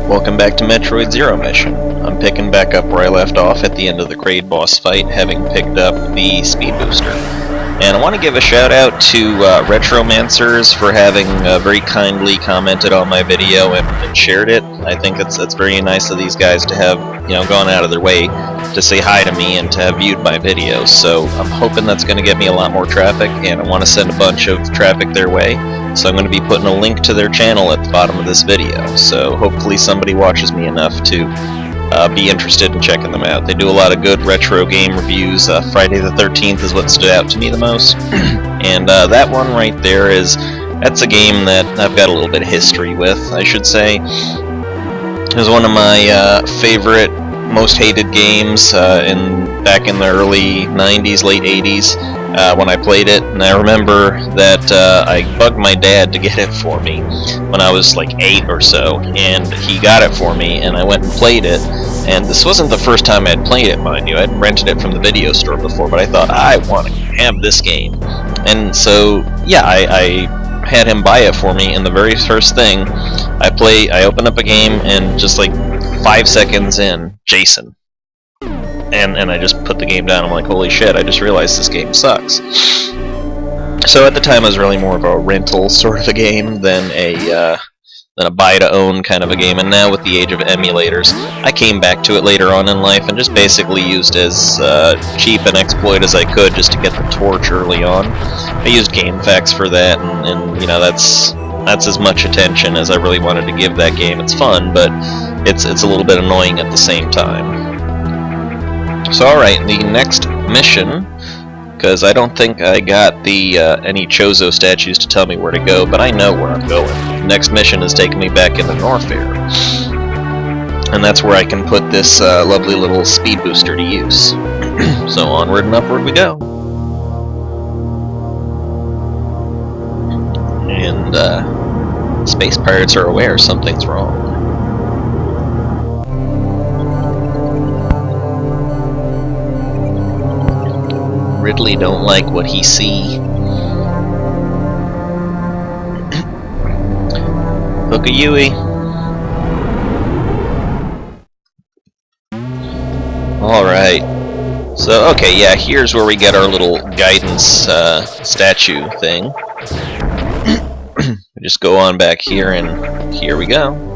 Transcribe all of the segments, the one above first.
Welcome back to Metroid Zero Mission. I'm picking back up where I left off at the end of the Kraid boss fight, having picked up the speed booster. And I want to give a shout out to Retromancers for having very kindly commented on my video and shared it. I think it's very nice of these guys to have gone out of their way to say hi to me and to have viewed my videos. So I'm hoping that's going to get me a lot more traffic, and I want to send a bunch of traffic their way. So I'm going to be putting a link to their channel at the bottom of this video. So hopefully somebody watches me enough to be interested in checking them out. They do a lot of good retro game reviews. Friday the 13th is what stood out to me the most. And that one right there that's a game that I've got a little bit of history with, I should say. It was one of my favorite, most hated games back in the early 90s, late 80s. When I played it, and I remember that I bugged my dad to get it for me when I was like 8 or so, and he got it for me, and I went and played it. And this wasn't the first time I'd played it, mind you. I'd rented it from the video store before, but I thought, I want to have this game. And so, yeah, I had him buy it for me, and the very first thing I open up a game, and just like 5 seconds in, Jason. And I just put the game down. I'm like, holy shit, I just realized this game sucks. So at the time it was really more of a rental sort of a game than a buy-to-own kind of a game. And now with the age of emulators, I came back to it later on in life and just basically used as cheap an exploit as I could just to get the torch early on. I used GameFAQs for that, and that's as much attention as I really wanted to give that game. It's fun, but it's a little bit annoying at the same time. So alright, the next mission, because I don't think I got the any Chozo statues to tell me where to go, but I know where I'm going. The next mission is taking me back into Norfair. And that's where I can put this lovely little speed booster to use. So onward and upward we go. And space pirates are aware something's wrong. Ridley don't like what he see. Hook a Yui. Alright. So, okay, yeah, here's where we get our little guidance statue thing. We just go on back here, and here we go.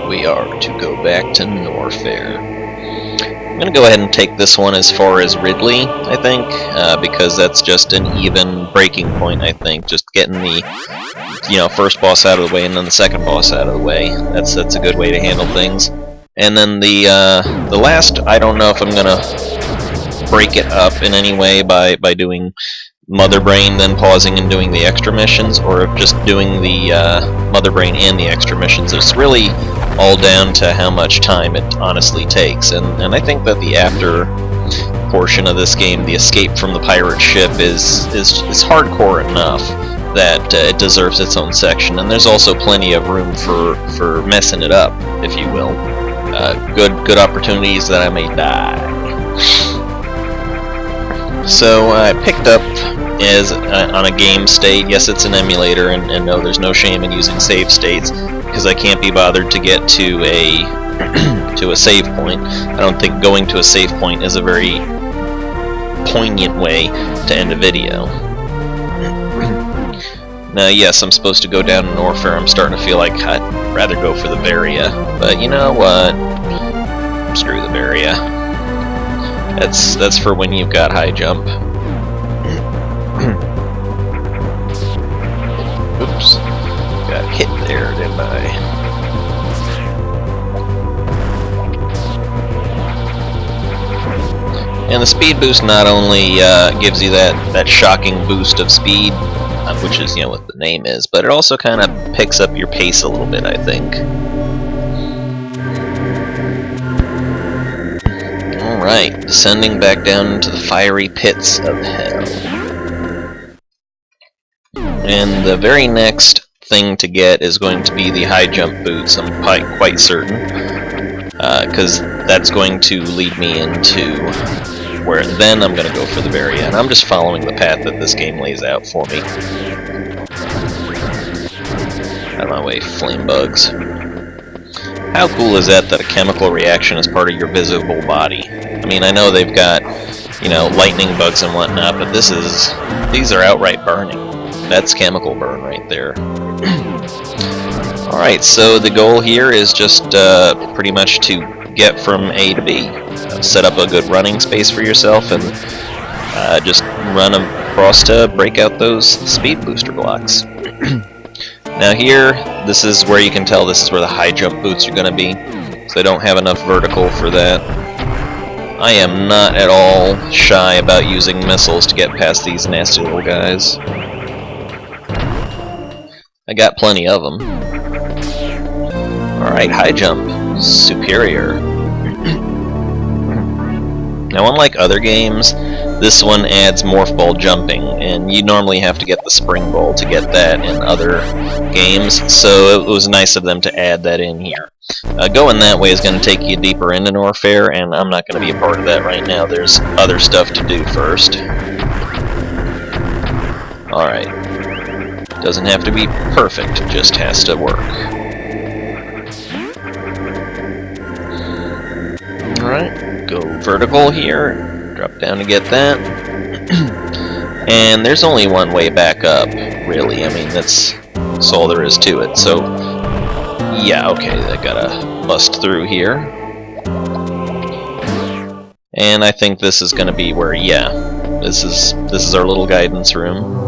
We are to go back to Norfair. I'm going to go ahead and take this one as far as Ridley, I think, because that's just an even breaking point, I think. Just getting the first boss out of the way and then the second boss out of the way. That's a good way to handle things. And then the last, I don't know if I'm going to break it up in any way by doing Mother Brain, then pausing and doing the extra missions, or just doing the Mother Brain and the extra missions. It's really all down to how much time it honestly takes, and I think that the after portion of this game, the escape from the pirate ship, is hardcore enough that it deserves its own section, and there's also plenty of room for messing it up, if you will. Good opportunities that I may die. So I picked up on a game state. Yes, it's an emulator, and no, there's no shame in using save states, because I can't be bothered to get to a save point. I don't think going to a save point is a very poignant way to end a video. Now, yes, I'm supposed to go down to Norfair. I'm starting to feel like I'd rather go for the Varia, but you know what? Screw the Varia. That's for when you've got high jump. Oops. Got hit there, didn't I? And the speed boost not only gives you that shocking boost of speed, which is what the name is, but it also kind of picks up your pace a little bit, I think. Alright, descending back down into the fiery pits of hell. And the very next thing to get is going to be the high jump boots, I'm quite certain, because that's going to lead me into where then I'm going to go for the Varia, and I'm just following the path that this game lays out for me. Out of my way, flame bugs. How cool is that a chemical reaction is part of your visible body? I mean, I know they've got, you know, lightning bugs and whatnot, but these are outright burning. That's chemical burn right there. Alright, so the goal here is just pretty much to get from A to B. Set up a good running space for yourself and just run across to break out those speed booster blocks. Now here, this is where you can tell this is where the high jump boots are going to be, so I don't have enough vertical for that. I am not at all shy about using missiles to get past these nasty little guys. I got plenty of them. Alright, high jump. Superior. Now, unlike other games, this one adds morph ball jumping, and you normally have to get the spring ball to get that in other games, so it was nice of them to add that in here. Going that way is going to take you deeper into Norfair, and I'm not going to be a part of that right now. There's other stuff to do first. Alright. Doesn't have to be perfect, it just has to work. Alright, go vertical here, drop down to get that. And there's only one way back up, really. I mean, that's all there is to it. So, yeah, okay, I gotta bust through here. And I think this is gonna be where, yeah, this is our little guidance room.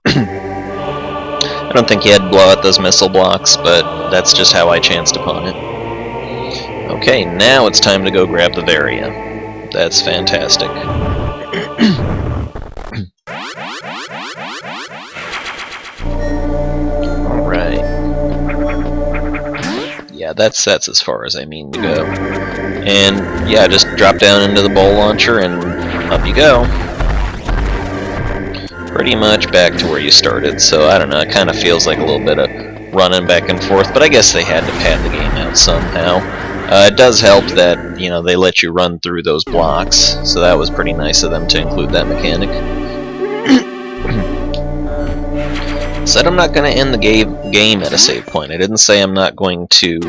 I don't think you had to blow out those missile blocks, but that's just how I chanced upon it. Okay, now it's time to go grab the Varia. That's fantastic. Alright. Yeah, that's as far as I mean to go. And yeah, just drop down into the bowl launcher and up you go. Pretty much back to where you started, so I don't know, it kind of feels like a little bit of running back and forth, but I guess they had to pad the game out somehow. It does help that, you know, they let you run through those blocks, so that was pretty nice of them to include that mechanic. Said I'm not going to end the game at a save point. I didn't say I'm not going to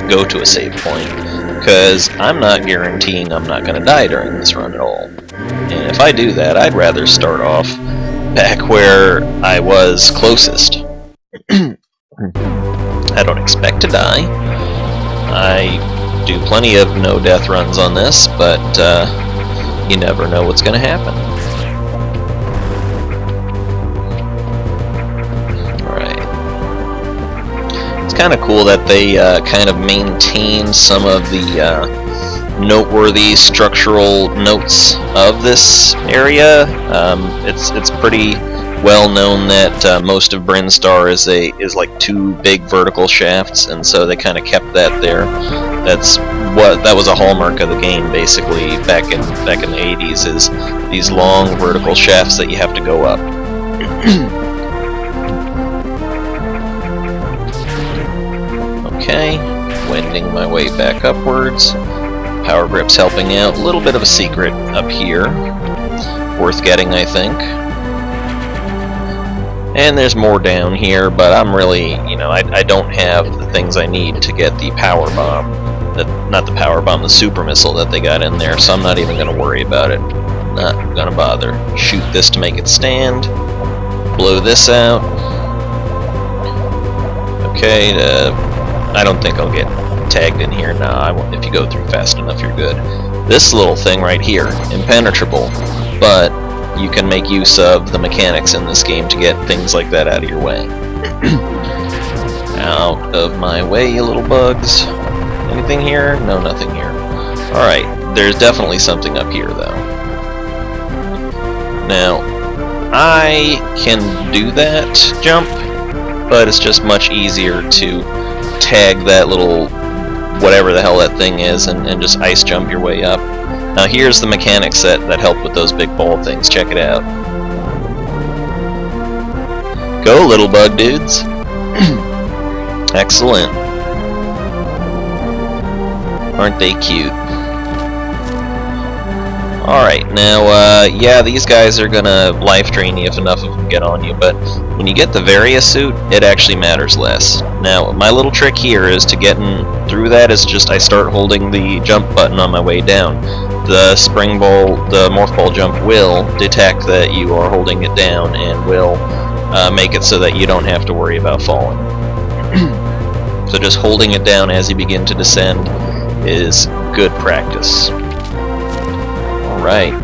go to a save point, because I'm not guaranteeing I'm not going to die during this run at all. And if I do that, I'd rather start off back where I was closest. I don't expect to die. I do plenty of no-death runs on this, but you never know what's going to happen. Alright. It's kind of cool that they kind of maintain some of the noteworthy structural notes of this area. It's pretty well known that most of Brinstar is like two big vertical shafts, and so they kind of kept that there. That was a hallmark of the game, basically, back in the 80s, is these long vertical shafts that you have to go up. Okay, wending my way back upwards. Power grip's helping out. A little bit of a secret up here, worth getting, I think. And there's more down here, but I'm really, you know, I don't have the things I need to get the power bomb. Not the power bomb, the super missile that they got in there, so I'm not even going to worry about it. Not going to bother. Shoot this to make it stand. Blow this out. Okay, I don't think I'll get tagged in here. Nah, if you go through fast enough, you're good. This little thing right here, impenetrable, but you can make use of the mechanics in this game to get things like that out of your way. Out of my way, you little bugs. Anything here? No, nothing here. Alright, there's definitely something up here, though. Now, I can do that jump, but it's just much easier to tag that little whatever the hell that thing is and just ice jump your way up. Now here's the mechanics that help with those big ball things. Check it out. Go, little bug dudes. Excellent. Aren't they cute? Alright, now, yeah, these guys are gonna life drain you if enough of them get on you, but when you get the Varia suit, it actually matters less. Now, my little trick here is to getting through that is just I start holding the jump button on my way down. The spring ball, the morph ball jump will detect that you are holding it down and will make it so that you don't have to worry about falling. So just holding it down as you begin to descend is good practice. Alright,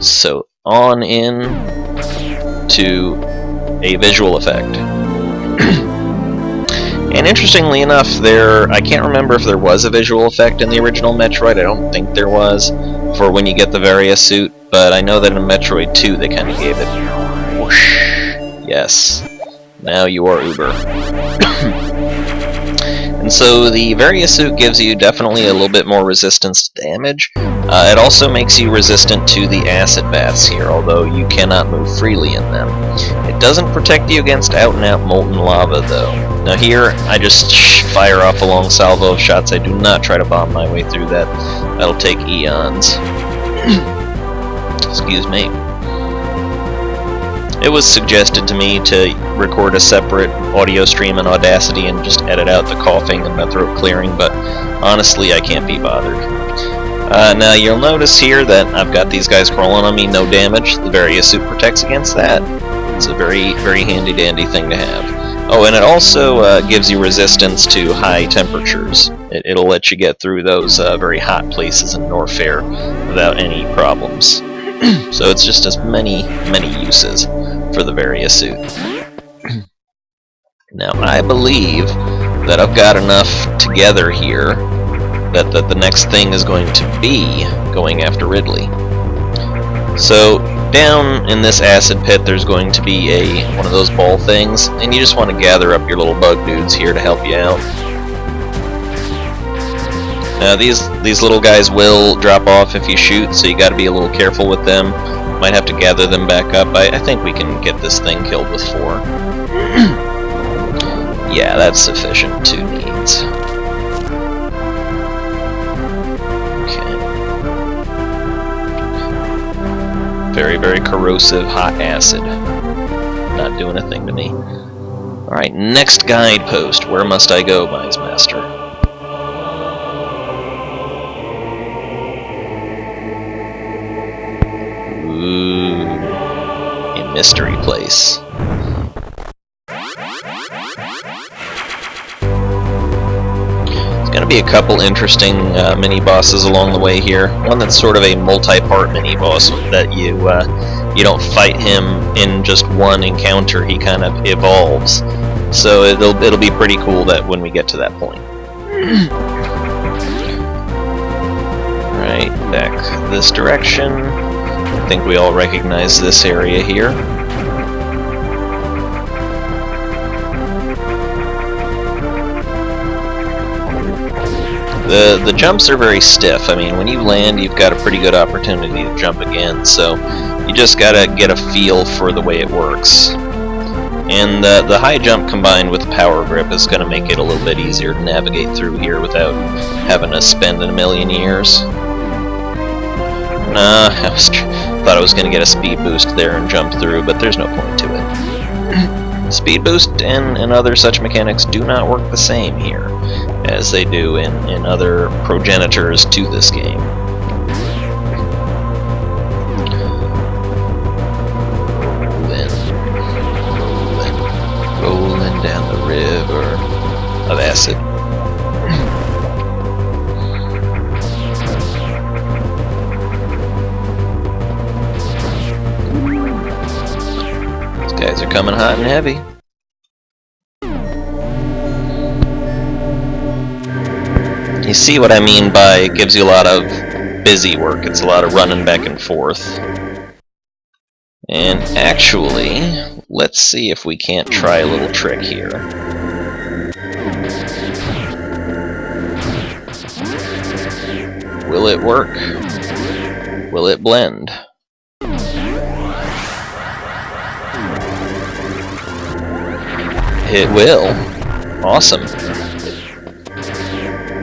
so on in to a visual effect. And interestingly enough, I can't remember if there was a visual effect in the original Metroid. I don't think there was for when you get the Varia suit, but I know that in Metroid 2 they kind of gave it. Whoosh. Yes, now you are Uber. And so the Varia suit gives you definitely a little bit more resistance to damage. It also makes you resistant to the acid baths here, although you cannot move freely in them. It doesn't protect you against out-and-out molten lava, though. Now here, I just fire off a long salvo of shots. I do not try to bomb my way through that. That'll take eons. Excuse me. It was suggested to me to record a separate audio stream in Audacity and just edit out the coughing and my throat clearing, but honestly I can't be bothered. Now you'll notice here that I've got these guys crawling on me, no damage. The Varia suit protects against that. It's a very, very handy dandy thing to have. Oh, and it also gives you resistance to high temperatures. It'll let you get through those very hot places in Norfair without any problems. So it's just as many uses for the Varia suit. Now I believe that I've got enough together here that the next thing is going to be going after Ridley. So down in this acid pit there's going to be one of those ball things, and you just want to gather up your little bug dudes here to help you out. Now these little guys will drop off if you shoot, so you got to be a little careful with them. Might have to gather them back up. I think we can get this thing killed with 4. Yeah, that's sufficient. 2 needs. Okay. Very, very corrosive hot acid. Not doing a thing to me. Alright, next guidepost. Where must I go, Wise Master? Mystery place. There's going to be a couple interesting mini-bosses along the way here. One that's sort of a multi-part mini-boss that you don't fight him in just one encounter. He kind of evolves. So it'll be pretty cool that when we get to that point. Alright, back this direction. I think we all recognize this area here. The jumps are very stiff. I mean, when you land, you've got a pretty good opportunity to jump again, so you just gotta get a feel for the way it works. And the high jump combined with the power grip is gonna make it a little bit easier to navigate through here without having to spend a million years. Nah, thought I was going to get a speed boost there and jump through, but there's no point to it. Speed boost and other such mechanics do not work the same here as they do in other progenitors to this game. Rolling down the river of acid. Guys are coming hot and heavy. You see what I mean by it gives you a lot of busy work. It's a lot of running back and forth. And actually, let's see if we can't try a little trick here. Will it work? Will it blend? It will. Awesome.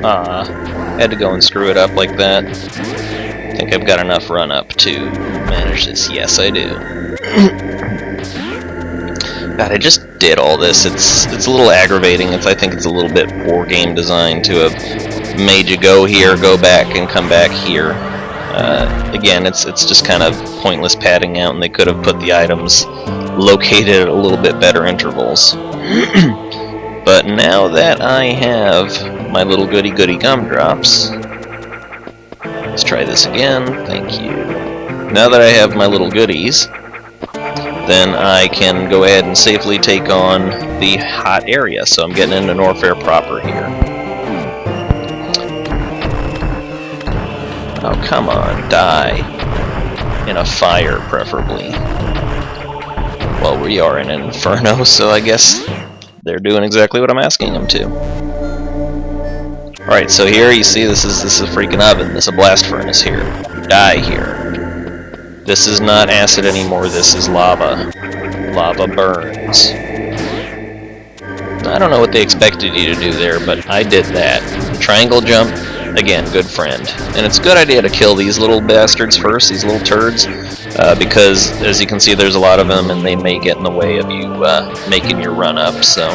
Had to go and screw it up like that. I think I've got enough run-up to manage this. Yes, I do. God, I just did all this. It's a little aggravating. I think it's a little bit poor game design to have made you go here, go back, and come back here. Again, it's just kind of pointless padding out, and they could have put the items located at a little bit better intervals. But now that I have my little goody-goody gumdrops, let's try this again. Thank you. Now that I have my little goodies, then I can go ahead and safely take on the hot area. So I'm getting into Norfair proper here. Oh, come on, die. In a fire, preferably. Well, we are in an inferno, so I guess they're doing exactly what I'm asking them to. Alright, so here you see this is a freaking oven. This is a blast furnace here. Die here. This is not acid anymore, this is lava. Lava burns. I don't know what they expected you to do there, but I did that. Triangle jump, again, good friend. And it's a good idea to kill these little bastards first, these little turds, because as you can see there's a lot of them and they may get in the way of you making your run up, so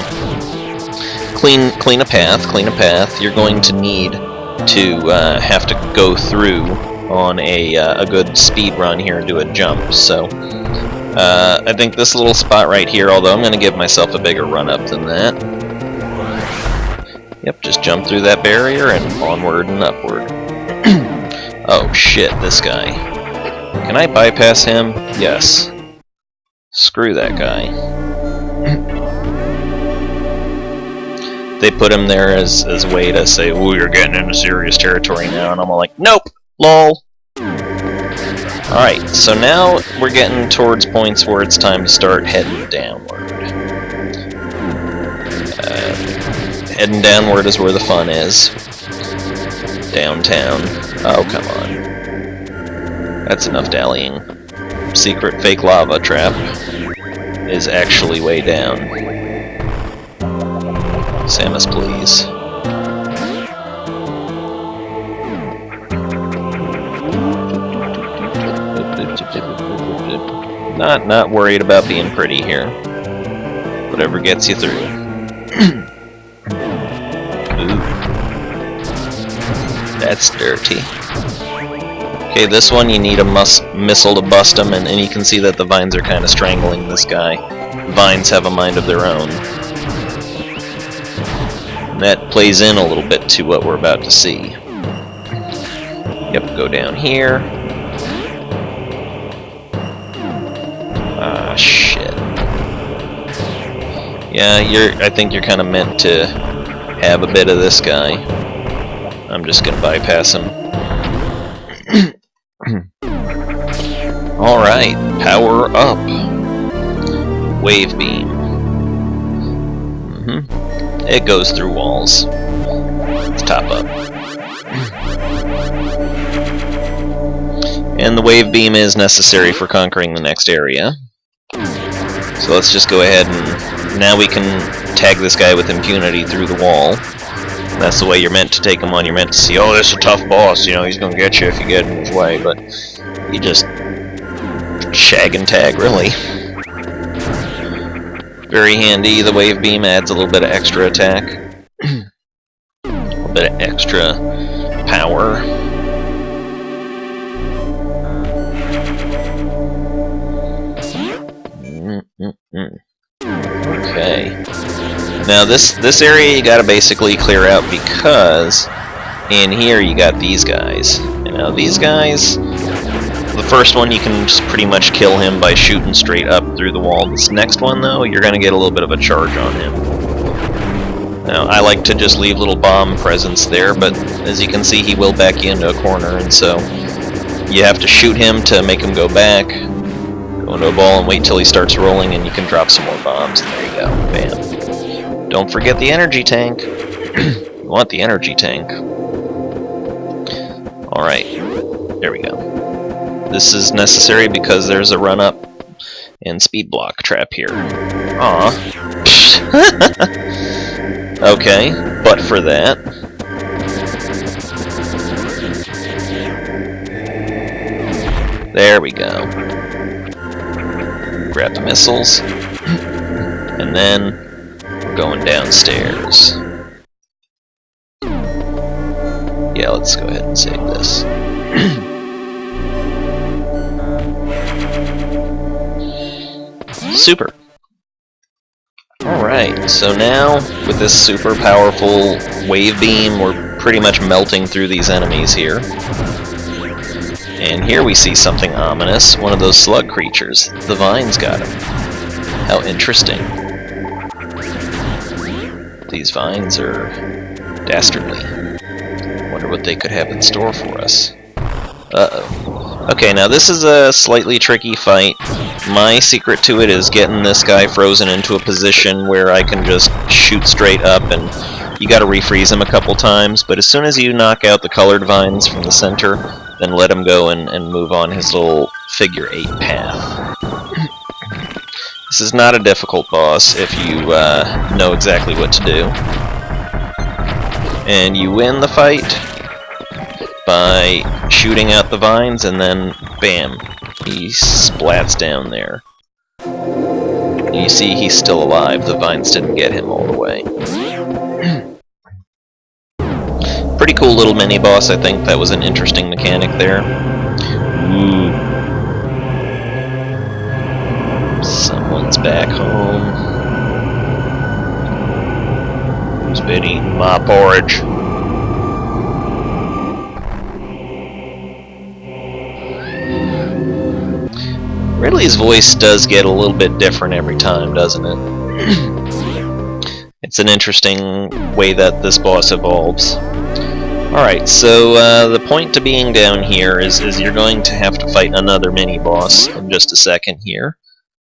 clean a path. You're going to need to have to go through on a good speed run here and do a jump, so I think this little spot right here, although I'm going to give myself a bigger run up than that. Yep, just jump through that barrier and onward and upward. Oh shit, this guy. Can I bypass him? Yes. Screw that guy. They put him there as a way to say, ooh, you're getting into serious territory now, and I'm all like, nope, lol. Alright, so now we're getting towards points where it's time to start heading downward. Heading downward is where the fun is. Downtown. Oh, come on. That's enough dallying. Secret fake lava trap is actually way down. Samus, please. Not worried about being pretty here. Whatever gets you through. Ooh. That's dirty. Okay, this one you need a missile to bust him, and you can see that the vines are kind of strangling this guy. Vines have a mind of their own. And that plays in a little bit to what we're about to see. Yep, go down here. Ah, shit. Yeah, I think you're kind of meant to have a bit of this guy. I'm just gonna bypass him. Alright, power up. Wave beam. It goes through walls. Let's top up. And the wave beam is necessary for conquering the next area. So let's just go ahead and now we can tag this guy with impunity through the wall. And that's the way you're meant to take him on. You're meant to see, oh, this is a tough boss, you know, he's gonna get you if you get in his way, but you just shag and tag, really. Very handy. The wave beam adds a little bit of extra attack. A little bit of extra power. Okay. Now this area you gotta basically clear out because in here you got these guys. You know, these guys, the first one you can just pretty much kill him by shooting straight up through the wall. This next one though, you're gonna get a little bit of a charge on him. Now I like to just leave little bomb presence there, but as you can see he will back you into a corner, and so you have to shoot him to make him go back. Go into a ball and wait till he starts rolling, and you can drop some more bombs, and there you go. Bam. Don't forget the energy tank. You want the energy tank. Alright. There we go. This is necessary because there's a run-up and speed block trap here. Aw. Okay, but for that. There we go. Grab the missiles. And then we're going downstairs. Yeah, let's go ahead and save this. Super. Alright, so now with this super powerful wave beam, we're pretty much melting through these enemies here. And here we see something ominous, one of those slug creatures. The vines got him. How interesting. These vines are dastardly. Wonder what they could have in store for us. Uh-oh. Okay, now this is a slightly tricky fight. My secret to it is getting this guy frozen into a position where I can just shoot straight up, and you gotta refreeze him a couple times, but as soon as you knock out the colored vines from the center, then let him go and move on his little figure 8 path. This is not a difficult boss if you know exactly what to do. And you win the fight by shooting out the vines, and then bam, he splats down there. You see he's still alive, the vines didn't get him all the way. Pretty cool little mini-boss, I think. That was an interesting mechanic there. Ooh. Someone's back home. Who's been eating my porridge? Ridley's voice does get a little bit different every time, doesn't it? It's an interesting way that this boss evolves. Alright, so the point to being down here is you're going to have to fight another mini-boss in just a second here.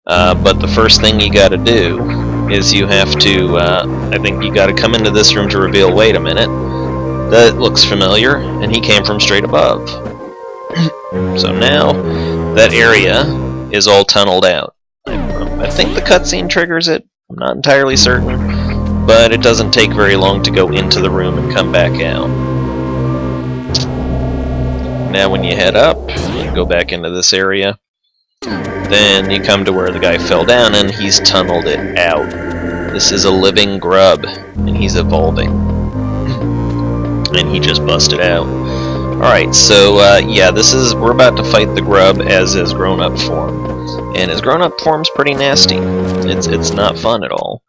But the first thing you gotta do is you have to, I think you gotta come into this room to reveal, wait a minute, that looks familiar, and he came from straight above. So now, that area is all tunneled out. I think the cutscene triggers it, I'm not entirely certain, but it doesn't take very long to go into the room and come back out. Now when you head up and go back into this area, then you come to where the guy fell down and he's tunneled it out. This is a living grub, and he's evolving. And he just busted out. Alright, so yeah, we're about to fight the grub as his grown-up form. And his grown-up form's pretty nasty. It's not fun at all.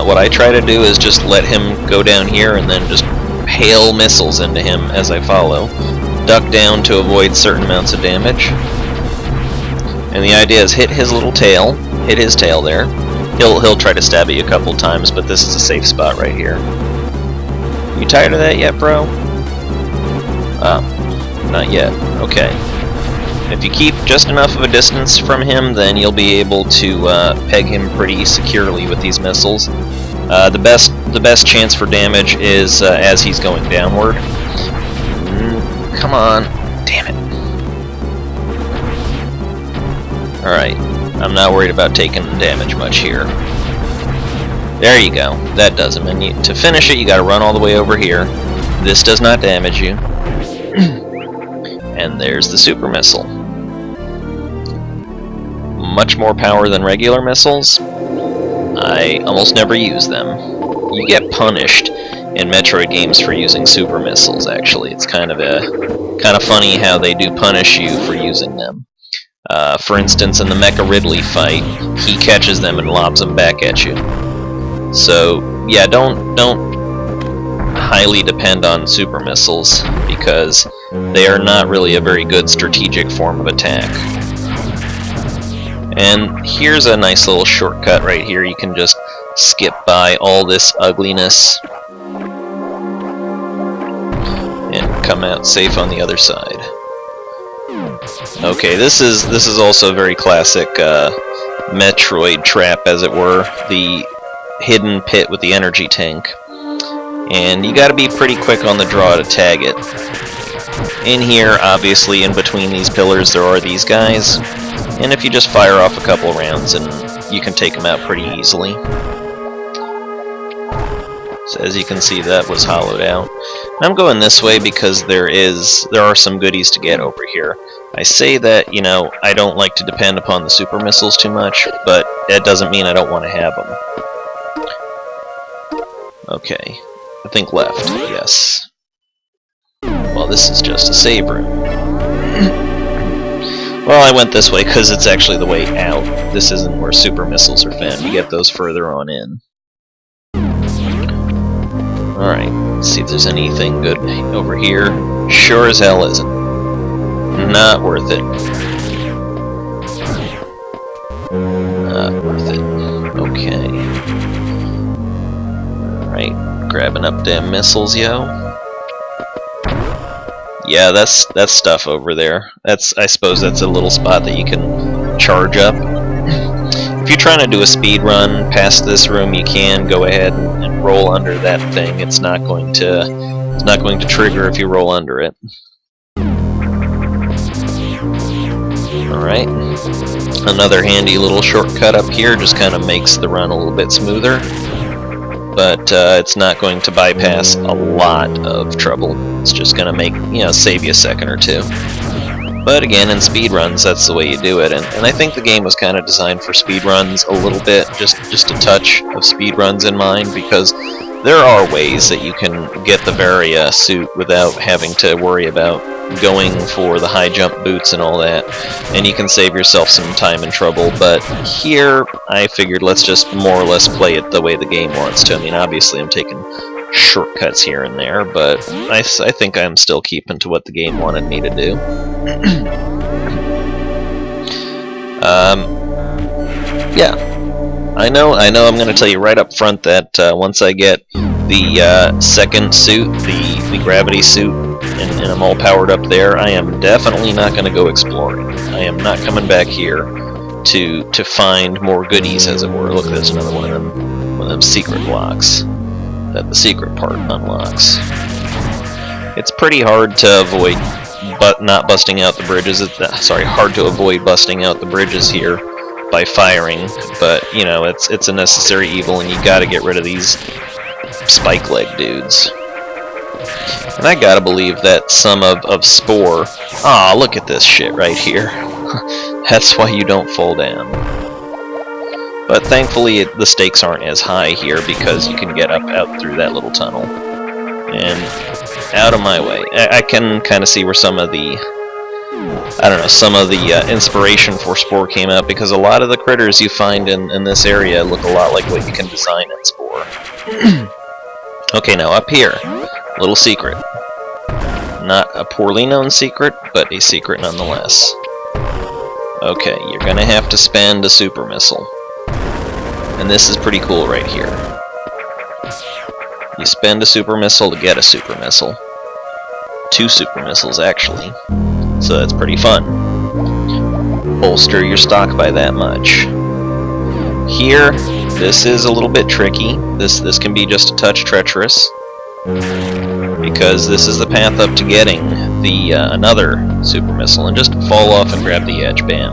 What I try to do is just let him go down here and then just hail missiles into him as I follow. Duck down to avoid certain amounts of damage. And the idea is hit his little tail, hit his tail there. He'll try to stab at you a couple times, but this is a safe spot right here. You tired of that yet, bro? Not yet. Okay. If you keep just enough of a distance from him, then you'll be able to peg him pretty securely with these missiles. The best chance for damage is as he's going downward. Come on. Damn it. Alright. I'm not worried about taking damage much here. There you go. That does him. And to finish it, you gotta run all the way over here. This does not damage you. And there's the super missile. Much more power than regular missiles. I almost never use them. You get punished in Metroid games for using super missiles, actually. It's kind of funny how they do punish you for using them. For instance, in the Ridley Fight, he catches them and lobs them back at you. So, yeah, don't highly depend on super missiles, because they are not really a very good strategic form of attack. And here's a nice little shortcut right here. You can just skip by all this ugliness and come out safe on the other side. Okay, this is also a very classic Metroid trap, as it were, the hidden pit with the energy tank. And you gotta be pretty quick on the draw to tag it. In here, obviously, in between these pillars, there are these guys, and if you just fire off a couple rounds, and you can take them out pretty easily. So as you can see, that was hollowed out. I'm going this way because there are some goodies to get over here. I say that, you know, I don't like to depend upon the super missiles too much, but that doesn't mean I don't want to have them. Okay, I think left, yes. Well, this is just a save room. Well, I went this way because it's actually the way out. This isn't where super missiles are found. You get those further on in. Alright, let's see if there's anything good over here. Sure as hell isn't. Not worth it. Not worth it. Okay. Alright, grabbing up them missiles, yo. Yeah, that's stuff over there. I suppose that's a little spot that you can charge up. If you're trying to do a speed run past this room, you can go ahead and roll under that thing. It's not going to trigger if you roll under it. Alright. Another handy little shortcut up here just kind of makes the run a little bit smoother. But it's not going to bypass a lot of trouble. It's just going to make, you know, save you a second or two. But again, in speedruns, that's the way you do it, and I think the game was kind of designed for speedruns a little bit, just a touch of speedruns in mind, because there are ways that you can get the Varia suit without having to worry about going for the high jump boots and all that, and you can save yourself some time and trouble, but here I figured let's just more or less play it the way the game wants to. I mean, obviously I'm taking shortcuts here and there, but I think I'm still keeping to what the game wanted me to do. Yeah, I know I'm going to tell you right up front that once I get the second suit, the gravity suit, and I'm all powered up there, I am definitely not going to go exploring. I am not coming back here to find more goodies, as it were. Look, there's another one of them secret blocks that the secret part unlocks. It's pretty hard to avoid not busting out the bridges. Hard to avoid busting out the bridges here by firing, but you know, it's a necessary evil, and you gotta get rid of these spike leg dudes. And I gotta believe that some of Spore... Aw, look at this shit right here. That's why you don't fall down. But thankfully the stakes aren't as high here because you can get out through that little tunnel. And out of my way. I can kind of see where some of the... inspiration for Spore came out, because a lot of the critters you find in this area look a lot like what you can design in Spore. Okay, now up here. Little secret. Not a poorly known secret, but a secret nonetheless. Okay, you're gonna have to spend a super missile. And this is pretty cool right here. You spend a super missile to get a super missile. 2 super missiles, actually. So that's pretty fun. Bolster your stock by that much. Here, this is a little bit tricky. This can be just a touch treacherous, because this is the path up to getting the another super missile, and just fall off and grab the edge. Bam.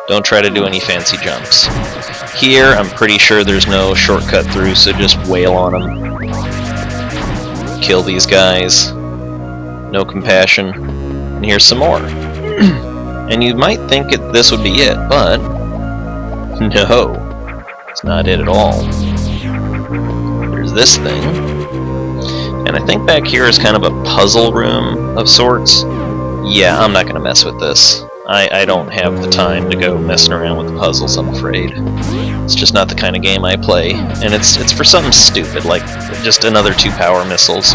Don't try to do any fancy jumps. Here, I'm pretty sure there's no shortcut through, so just wail on them. Kill these guys. No compassion. And here's some more. And you might think this would be it, but no. It's not it at all. There's this thing. And I think back here is kind of a puzzle room of sorts. Yeah, I'm not going to mess with this. I don't have the time to go messing around with the puzzles, I'm afraid. It's just not the kind of game I play. And it's for something stupid, like just another 2 power missiles,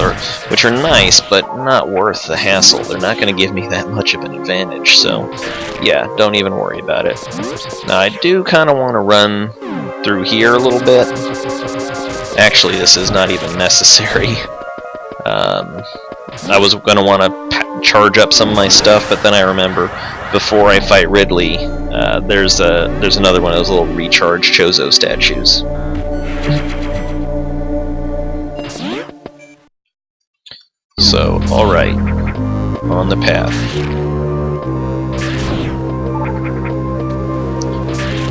which are nice, but not worth the hassle. They're not going to give me that much of an advantage, so yeah, don't even worry about it. Now, I do kind of want to run through here a little bit. Actually, this is not even necessary. I was going to want to charge up some of my stuff, but then I remember before I fight Ridley, there's another one of those little recharge Chozo statues. So, alright, on the path.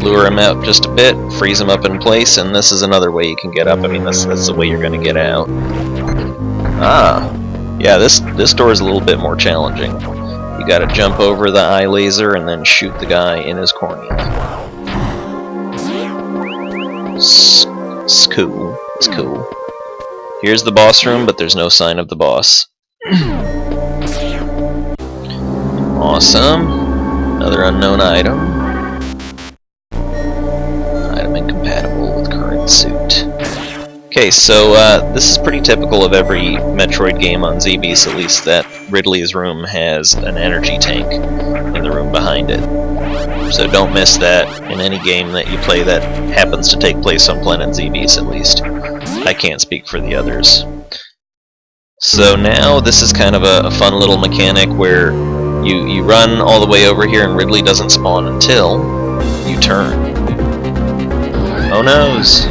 lure him out just a bit, freeze him up in place, and this is another way you can get up. I mean, that's the way you're going to get out. Ah, yeah, this door is a little bit more challenging. You got to jump over the eye laser and then shoot the guy in his cornea. It's cool. It's cool. Here's the boss room, but there's no sign of the boss. Awesome. Another unknown item. Item incompatible with current suit. Okay, so this is pretty typical of every Metroid game on ZBeast, at least, that Ridley's room has an energy tank in the room behind it. So don't miss that in any game that you play that happens to take place on Planet ZBeast, at least. I can't speak for the others. So now this is kind of a fun little mechanic where you run all the way over here and Ridley doesn't spawn until you turn. Oh noes!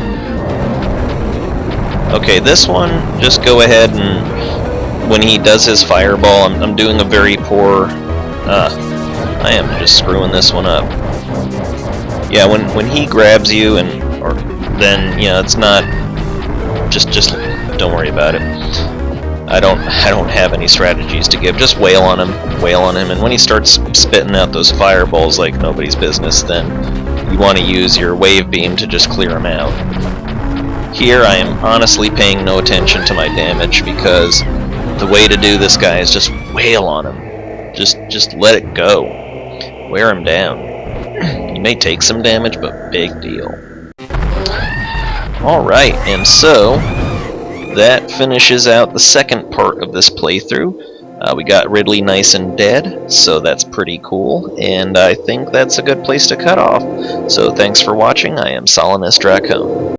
Okay, this one, just go ahead and when he does his fireball, I'm doing a very poor... I am just screwing this one up. Yeah, when he grabs you then, you know, it's not... Just don't worry about it. I don't have any strategies to give. Just wail on him, and when he starts spitting out those fireballs like nobody's business, then you want to use your wave beam to just clear him out. Here I am honestly paying no attention to my damage because the way to do this guy is just wail on him. Just let it go. Wear him down. You may take some damage, but big deal. Alright, and so that finishes out the second part of this playthrough. We got Ridley nice and dead, so that's pretty cool, and I think that's a good place to cut off. So thanks for watching. I am Solanus Dracone.